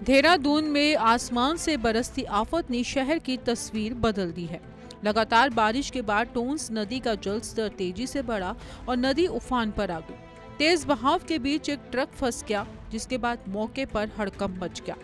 देहरादून में आसमान से बरसती आफत ने शहर की तस्वीर बदल दी है। लगातार बारिश के बाद टोंस नदी का जलस्तर तेजी से बढ़ा और नदी उफान पर आ गई। तेज बहाव के बीच एक ट्रक फंस गया, जिसके बाद मौके पर हड़कंप मच गया।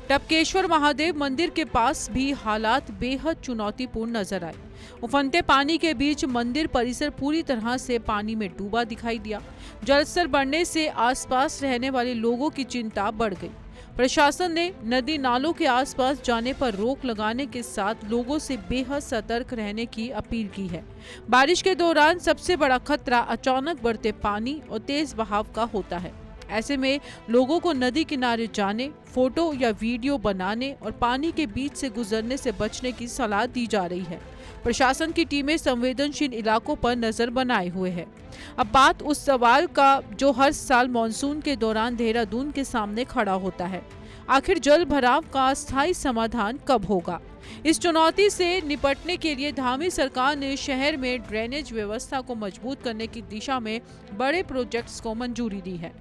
टपकेश्वर महादेव मंदिर के पास भी हालात बेहद चुनौतीपूर्ण नजर आए। उफनते पानी के बीच मंदिर परिसर पूरी तरह से पानी में डूबा दिखाई दिया। जलस्तर बढ़ने से आसपास रहने वाले लोगों की चिंता बढ़ गई। प्रशासन ने नदी नालों के आसपास जाने पर रोक लगाने के साथ लोगों से बेहद सतर्क रहने की अपील की है। बारिश के दौरान सबसे बड़ा खतरा अचानक बढ़ते पानी और तेज बहाव का होता है। ऐसे में लोगों को नदी किनारे जाने, फोटो या वीडियो बनाने और पानी के बीच से गुजरने से बचने की सलाह दी जा रही है। प्रशासन की टीमें संवेदनशील इलाकों पर नजर बनाए हुए है। अब बात उस सवाल का जो हर साल मानसून के दौरान देहरादून के सामने खड़ा होता है, आखिर जल भराव का स्थायी समाधान कब होगा? इस चुनौती से निपटने के लिए धामी सरकार ने शहर में ड्रेनेज व्यवस्था को मजबूत करने की दिशा में बड़े प्रोजेक्ट्स को मंजूरी दी है।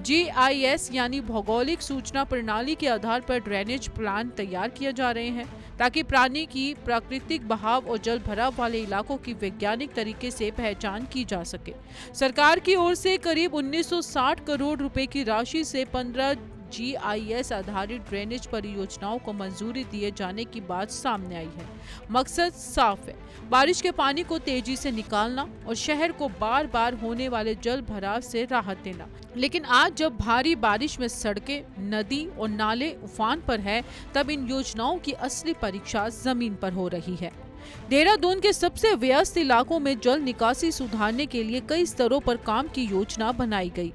GIS यानी भौगोलिक सूचना प्रणाली के आधार पर ड्रेनेज प्लान तैयार किए जा रहे हैं, ताकि पानी की प्राकृतिक बहाव और जल भराव वाले इलाकों की वैज्ञानिक तरीके से पहचान की जा सके। सरकार की ओर से करीब 1960 करोड़ रुपए की राशि से 15 GIS आधारित ड्रेनेज परियोजनाओं को मंजूरी दिए जाने की बात सामने आई है। मकसद साफ है, बारिश के पानी को तेजी से निकालना और शहर को बार बार होने वाले जल भराव से राहत देना। लेकिन आज जब भारी बारिश में सड़कें, नदी और नाले उफान पर है, तब इन योजनाओं की असली परीक्षा जमीन पर हो रही है। देहरादून के सबसे व्यस्त इलाकों में जल निकासी सुधारने के लिए कई स्तरों पर काम की योजना बनाई गई।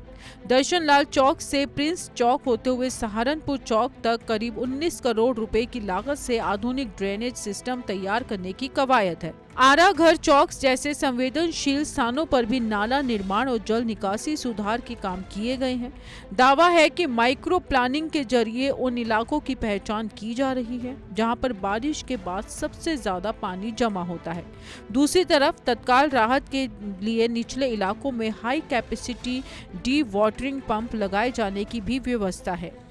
दर्शन लाल चौक से प्रिंस चौक होते हुए सहारनपुर चौक तक करीब 19 करोड़ रुपए की लागत से आधुनिक ड्रेनेज सिस्टम तैयार करने की कवायद है। आरा घर चौक जैसे संवेदनशील स्थानों पर भी नाला निर्माण और जल निकासी सुधार के काम किए गए हैं। दावा है कि माइक्रो प्लानिंग के जरिए उन इलाकों की पहचान की जा रही है जहां पर बारिश के बाद सबसे ज्यादा पानी जमा होता है। दूसरी तरफ तत्काल राहत के लिए निचले इलाकों में high capacity D watering pump लगाए जाने की भी व्यवस्था है।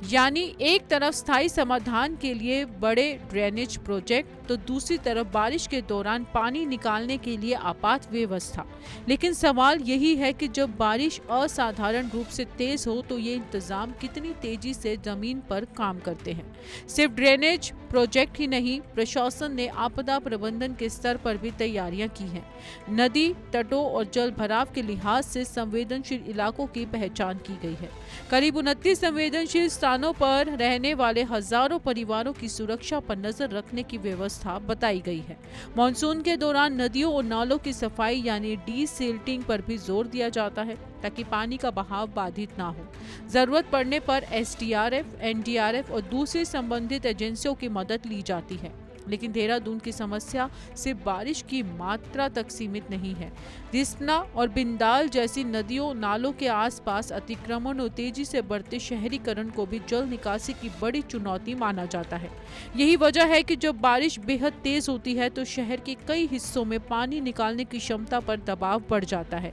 यानी एक तरफ स्थायी समाधान के लिए बड़े ड्रेनेज प्रोजेक्ट, तो दूसरी तरफ बारिश के दौरान पानी निकालने के लिए आपात व्यवस्था। लेकिन सवाल यही है कि जब बारिश असाधारण रूप से तेज हो तो ये इंतजाम कितनी तेजी से जमीन पर काम करते हैं। सिर्फ ड्रेनेज प्रोजेक्ट ही नहीं, प्रशासन ने आपदा प्रबंधन के स्तर पर भी तैयारियां की हैं। नदी तटों और जल भराव के लिहाज से संवेदनशील इलाकों की पहचान की गई है। करीब 29 संवेदनशील स्थानों पर रहने वाले हजारों परिवारों की सुरक्षा पर नजर रखने की व्यवस्था बताई गई है। मानसून के दौरान नदियों और नालों की सफाई यानी डीसिल्टिंग पर भी जोर दिया जाता है, ताकि पानी का बहाव बाधित ना हो। जरूरत पड़ने पर SDRF, NDRF और दूसरी संबंधित एजेंसियों की मदद ली जाती है। लेकिन देहरादून की समस्या सिर्फ बारिश की मात्रा तक सीमित नहीं है। रिस्पना और बिंदाल जैसी नदियों नालों के आसपास अतिक्रमण और तेजी से बढ़ते शहरीकरण को भी जल निकासी की बड़ी चुनौती माना जाता है। यही वजह है कि जब बारिश बेहद तेज होती है तो शहर के कई हिस्सों में पानी निकालने की क्षमता पर दबाव बढ़ जाता है।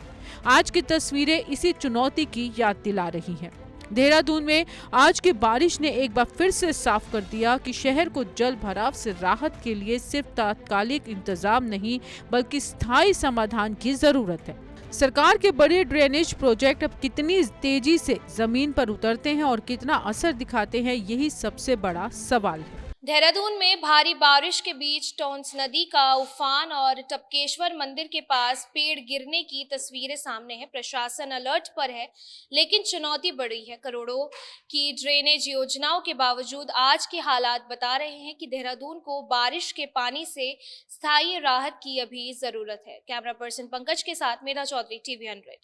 आज की तस्वीरें इसी चुनौती की याद दिला रही हैं। देहरादून में आज की बारिश ने एक बार फिर से साफ कर दिया कि शहर को जल भराव से राहत के लिए सिर्फ तात्कालिक इंतजाम नहीं, बल्कि स्थायी समाधान की जरूरत है। सरकार के बड़े ड्रेनेज प्रोजेक्ट अब कितनी तेजी से जमीन पर उतरते हैं और कितना असर दिखाते हैं, यही सबसे बड़ा सवाल है। देहरादून में भारी बारिश के बीच टोंस नदी का उफान और टपकेश्वर मंदिर के पास पेड़ गिरने की तस्वीरें सामने हैं। प्रशासन अलर्ट पर है, लेकिन चुनौती बढ़ी है। करोड़ों की ड्रेनेज योजनाओं के बावजूद आज के हालात बता रहे हैं कि देहरादून को बारिश के पानी से स्थायी राहत की अभी जरूरत है। कैमरा पर्सन पंकज के साथ मेधा चौधरी, TV 100।